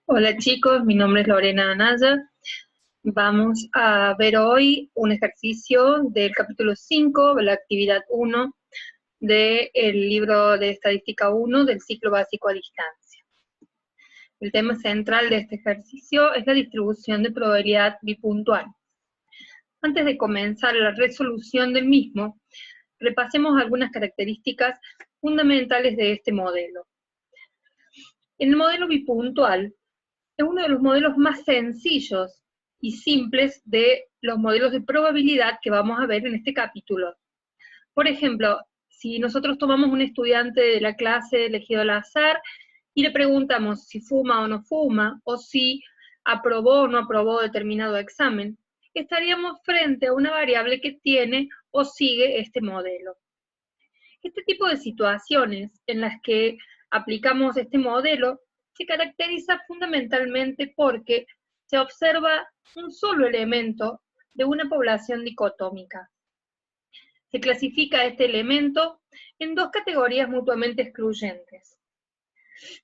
Hola chicos, mi nombre es Lorena Anaya. Vamos a ver hoy un ejercicio del capítulo 5, de la actividad 1 del libro de Estadística 1 del ciclo básico a distancia. El tema central de este ejercicio es la distribución de probabilidad bipuntual. Antes de comenzar la resolución del mismo, repasemos algunas características fundamentales de este modelo. El modelo bipuntual es uno de los modelos más sencillos y simples de los modelos de probabilidad que vamos a ver en este capítulo. Por ejemplo, si nosotros tomamos un estudiante de la clase elegido al azar y le preguntamos si fuma o no fuma, o si aprobó o no aprobó determinado examen, estaríamos frente a una variable que tiene o sigue este modelo. Este tipo de situaciones en las que aplicamos este modelo se caracteriza fundamentalmente porque se observa un solo elemento de una población dicotómica. Se clasifica este elemento en dos categorías mutuamente excluyentes.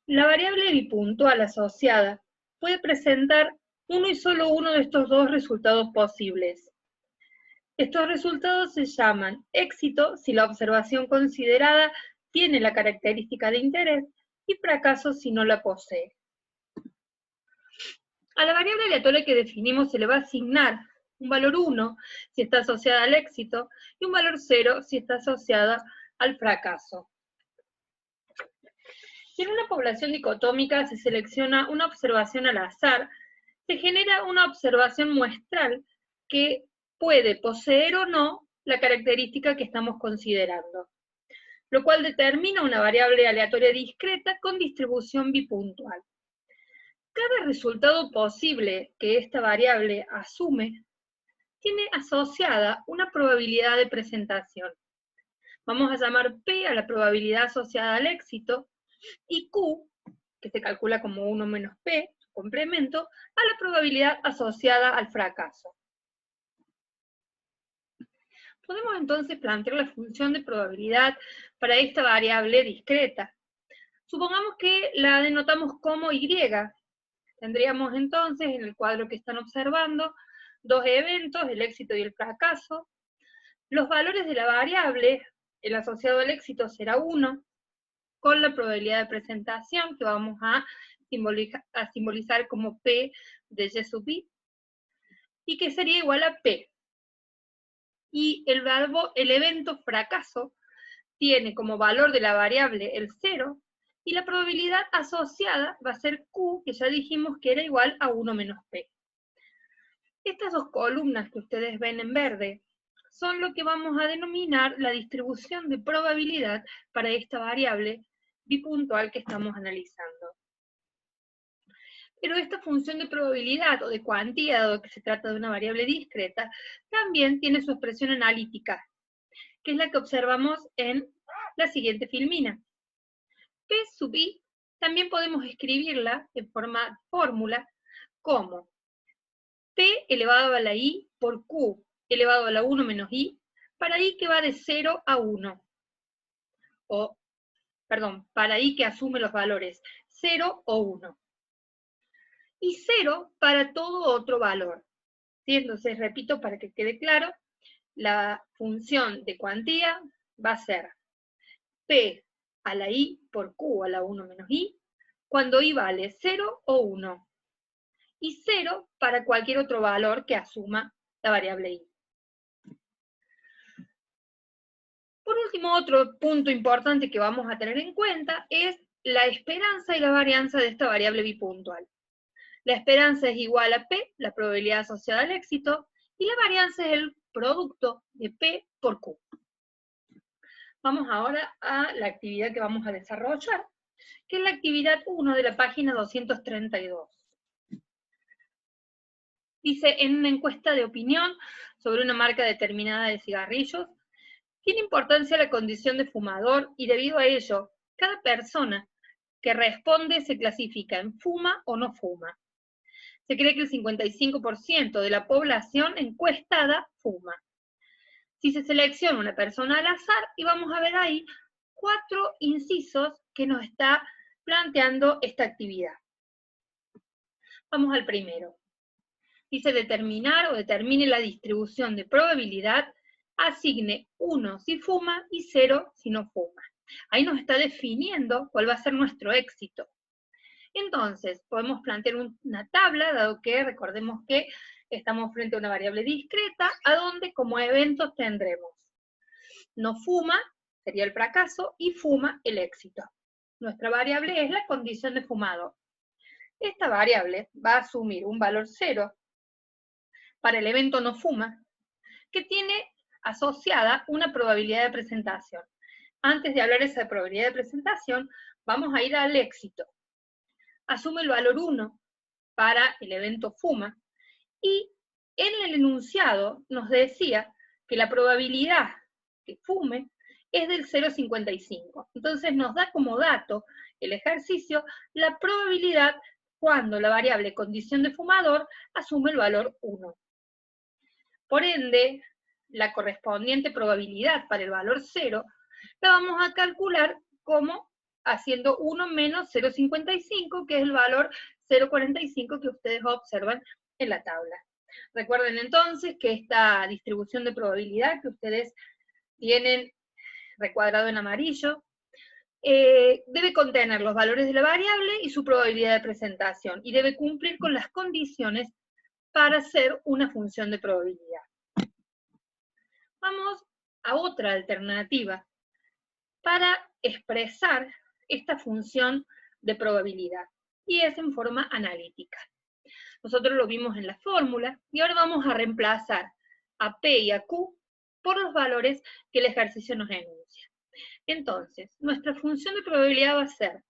La variable bipuntual asociada puede presentar uno y solo uno de estos dos resultados posibles. Estos resultados se llaman éxito si la observación considerada tiene la característica de interés y fracaso si no la posee. A la variable aleatoria que definimos se le va a asignar un valor 1 si está asociada al éxito y un valor 0 si está asociada al fracaso. Si en una población dicotómica se selecciona una observación al azar, se genera una observación muestral que puede poseer o no la característica que estamos considerando, lo cual determina una variable aleatoria discreta con distribución bipuntual. Cada resultado posible que esta variable asume tiene asociada una probabilidad de presentación. Vamos a llamar P a la probabilidad asociada al éxito y Q, que se calcula como 1 menos P, complemento, a la probabilidad asociada al fracaso. Podemos entonces plantear la función de probabilidad para esta variable discreta. Supongamos que la denotamos como Y. Tendríamos entonces en el cuadro que están observando dos eventos, el éxito y el fracaso. Los valores de la variable, el asociado al éxito será 1, con la probabilidad de presentación que vamos a simbolizar como P de Y sub I, y que sería igual a P. Y el evento fracaso tiene como valor de la variable el 0, y la probabilidad asociada va a ser Q, que ya dijimos que era igual a 1 menos P. Estas dos columnas que ustedes ven en verde son lo que vamos a denominar la distribución de probabilidad para esta variable bipuntual que estamos analizando. Pero esta función de probabilidad o de cuantía, dado que se trata de una variable discreta, también tiene su expresión analítica, que es la que observamos en la siguiente filmina. P sub I también podemos escribirla en forma de fórmula como P elevado a la I por Q elevado a la 1 menos I, para I que va de 0 a 1. Para I que asume los valores 0 o 1. Y 0 para todo otro valor. ¿Sí? Entonces, repito para que quede claro, la función de cuantía va a ser P a la I por Q a la 1 menos I, cuando I vale 0 o 1. Y 0 para cualquier otro valor que asuma la variable I. Por último, otro punto importante que vamos a tener en cuenta es la esperanza y la varianza de esta variable bipuntual. La esperanza es igual a P, la probabilidad asociada al éxito, y la varianza es el producto de P por Q. Vamos ahora a la actividad que vamos a desarrollar, que es la actividad 1 de la página 232. Dice, en una encuesta de opinión sobre una marca determinada de cigarrillos, tiene importancia la condición de fumador y debido a ello, cada persona que responde se clasifica en fuma o no fuma. Se cree que el 55% de la población encuestada fuma. Si se selecciona una persona al azar, y vamos a ver ahí 4 incisos que nos está planteando esta actividad. Vamos al primero. Dice determinar o determine la distribución de probabilidad, asigne 1 si fuma y 0 si no fuma. Ahí nos está definiendo cuál va a ser nuestro éxito. Entonces, podemos plantear una tabla, dado que recordemos que estamos frente a una variable discreta, a donde como eventos tendremos no fuma, sería el fracaso, y fuma, el éxito. Nuestra variable es la condición de fumador. Esta variable va a asumir un valor 0 para el evento no fuma, que tiene asociada una probabilidad de presentación. Antes de hablar de esa probabilidad de presentación, vamos a ir al éxito. Asume el valor 1 para el evento fuma, y en el enunciado nos decía que la probabilidad que fume es del 0,55. Entonces nos da como dato el ejercicio la probabilidad cuando la variable condición de fumador asume el valor 1. Por ende, la correspondiente probabilidad para el valor 0 la vamos a calcular como haciendo 1 menos 0,55, que es el valor 0,45 que ustedes observan en la tabla. Recuerden entonces que esta distribución de probabilidad que ustedes tienen recuadrado en amarillo, debe contener los valores de la variable y su probabilidad de presentación, y debe cumplir con las condiciones para ser una función de probabilidad. Vamos a otra alternativa para expresar esta función de probabilidad, y es en forma analítica. Nosotros lo vimos en la fórmula, y ahora vamos a reemplazar a P y a Q por los valores que el ejercicio nos enuncia. Entonces, nuestra función de probabilidad va a ser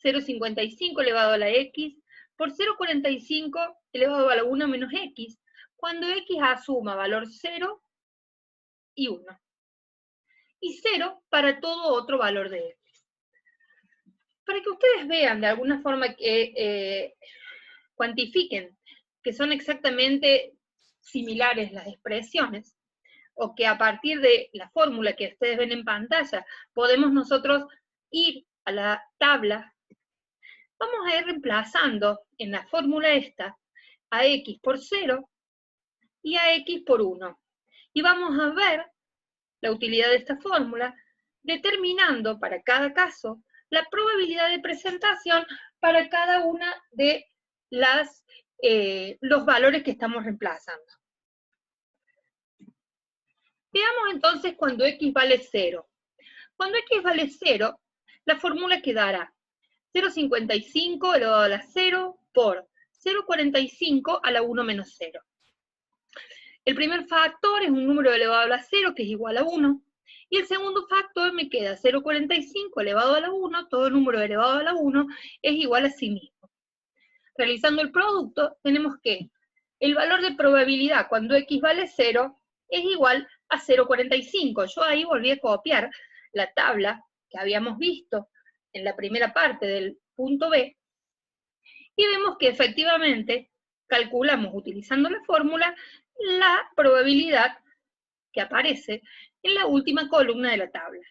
0,55 elevado a la x por 0,45 elevado a la 1 menos x, cuando x asuma valor 0 y 1. Y 0 para todo otro valor de x. Para que ustedes vean de alguna forma que cuantifiquen que son exactamente similares las expresiones, o que a partir de la fórmula que ustedes ven en pantalla, podemos nosotros ir a la tabla, vamos a ir reemplazando en la fórmula esta a x por 0 y a x por 1. Y vamos a ver la utilidad de esta fórmula determinando para cada caso la probabilidad de presentación para cada una de los valores que estamos reemplazando. Veamos entonces cuando x vale 0. Cuando x vale 0, la fórmula quedará 0,55 elevado a la 0 por 0,45 a la 1 menos 0. El primer factor es un número elevado a la 0, que es igual a 1, y el segundo factor me queda 0,45 elevado a la 1, todo número elevado a la 1 es igual a sí mismo. Realizando el producto, tenemos que el valor de probabilidad cuando x vale 0 es igual a 0,45. Yo ahí volví a copiar la tabla que habíamos visto en la primera parte del punto B, y vemos que efectivamente calculamos utilizando la fórmula la probabilidad que aparece en la última columna de la tabla.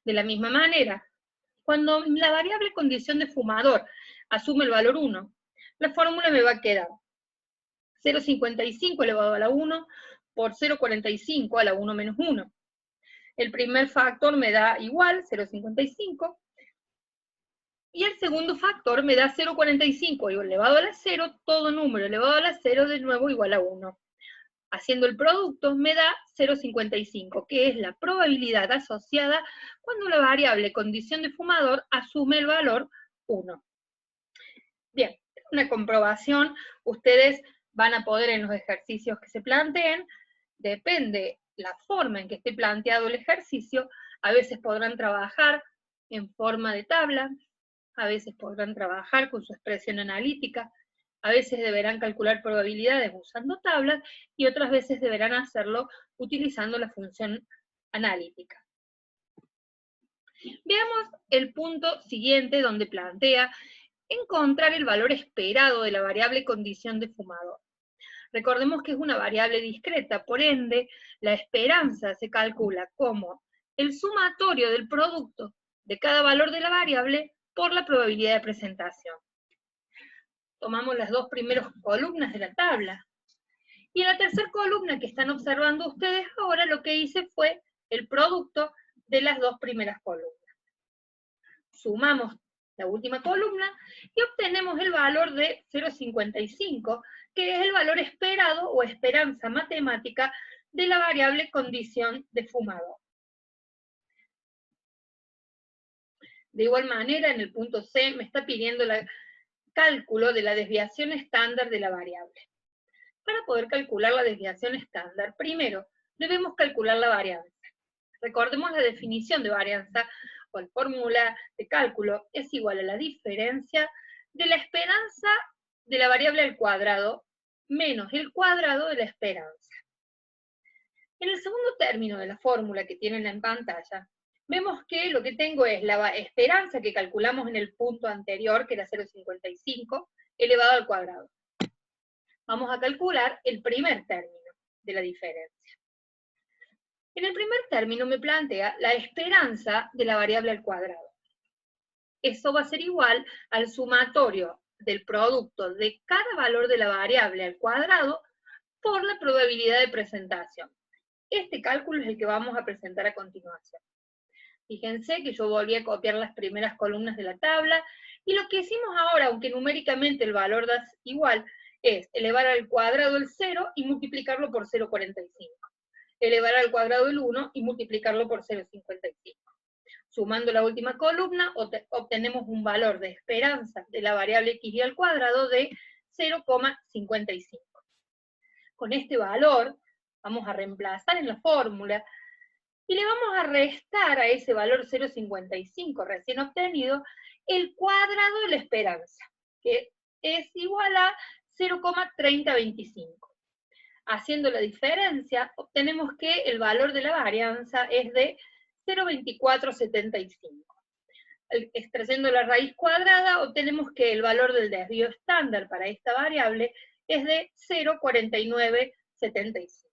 De la misma manera, cuando la variable condición de fumador asume el valor 1, la fórmula me va a quedar 0,55 elevado a la 1 por 0,45 a la 1 menos 1. El primer factor me da igual, 0,55, y el segundo factor me da 0,45 elevado a la 0, todo número elevado a la 0 de nuevo igual a 1. Haciendo el producto me da 0,55, que es la probabilidad asociada cuando la variable condición de fumador asume el valor 1. Bien, una comprobación, ustedes van a poder en los ejercicios que se planteen, depende la forma en que esté planteado el ejercicio, a veces podrán trabajar en forma de tabla, a veces podrán trabajar con su expresión analítica, a veces deberán calcular probabilidades usando tablas, y otras veces deberán hacerlo utilizando la función analítica. Veamos el punto siguiente, donde plantea encontrar el valor esperado de la variable condición de fumador. Recordemos que es una variable discreta, por ende, la esperanza se calcula como el sumatorio del producto de cada valor de la variable por la probabilidad de presentación. tomamos las dos primeras columnas de la tabla. Y en la tercera columna que están observando ustedes ahora, lo que hice fue el producto de las dos primeras columnas. Sumamos la última columna y obtenemos el valor de 0,55, que es el valor esperado o esperanza matemática de la variable condición de fumador. De igual manera, en el punto C me está pidiendo el cálculo de la desviación estándar de la variable. Para poder calcular la desviación estándar, primero debemos calcular la varianza. Recordemos la definición de varianza, o la fórmula de cálculo, es igual a la diferencia de la esperanza de la variable al cuadrado menos el cuadrado de la esperanza. En el segundo término de la fórmula que tienen en pantalla, vemos que lo que tengo es la esperanza que calculamos en el punto anterior, que era 0,55, elevado al cuadrado. Vamos a calcular el primer término de la diferencia. En el primer término me plantea la esperanza de la variable al cuadrado. Eso va a ser igual al sumatorio del producto de cada valor de la variable al cuadrado por la probabilidad de presentación. Este cálculo es el que vamos a presentar a continuación. Fíjense que yo volví a copiar las primeras columnas de la tabla, y lo que hicimos ahora, aunque numéricamente el valor da igual, es elevar al cuadrado el 0 y multiplicarlo por 0,45. Elevar al cuadrado el 1 y multiplicarlo por 0,55. Sumando la última columna, obtenemos un valor de esperanza de la variable x y al cuadrado de 0,55. Con este valor vamos a reemplazar en la fórmula y le vamos a restar a ese valor 0,55 recién obtenido el cuadrado de la esperanza, que es igual a 0,3025. Haciendo la diferencia, obtenemos que el valor de la varianza es de 0,2475. Extrayendo la raíz cuadrada, obtenemos que el valor del desvío estándar para esta variable es de 0,4975.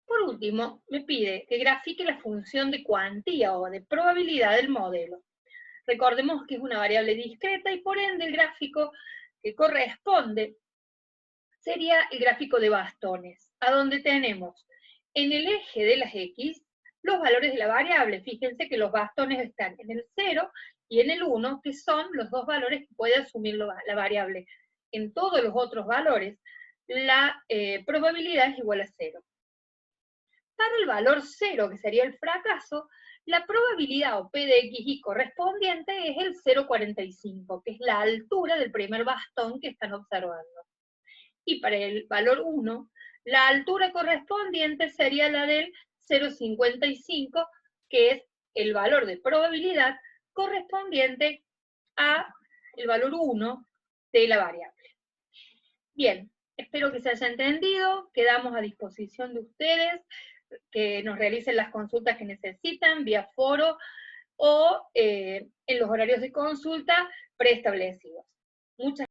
Por último, me pide que grafique la función de cuantía o de probabilidad del modelo. Recordemos que es una variable discreta y por ende el gráfico que corresponde sería el gráfico de bastones, a donde tenemos en el eje de las X los valores de la variable. Fíjense que los bastones están en el 0 y en el 1, que son los dos valores que puede asumir la variable. En todos los otros valores, la probabilidad es igual a 0. Para el valor 0, que sería el fracaso, la probabilidad o P de XY correspondiente es el 0,45, que es la altura del primer bastón que están observando. Y para el valor 1, la altura correspondiente sería la del 0,55, que es el valor de probabilidad correspondiente a el valor 1 de la variable. Bien, espero que se haya entendido, quedamos a disposición de ustedes, que nos realicen las consultas que necesitan vía foro o en los horarios de consulta preestablecidos. Muchas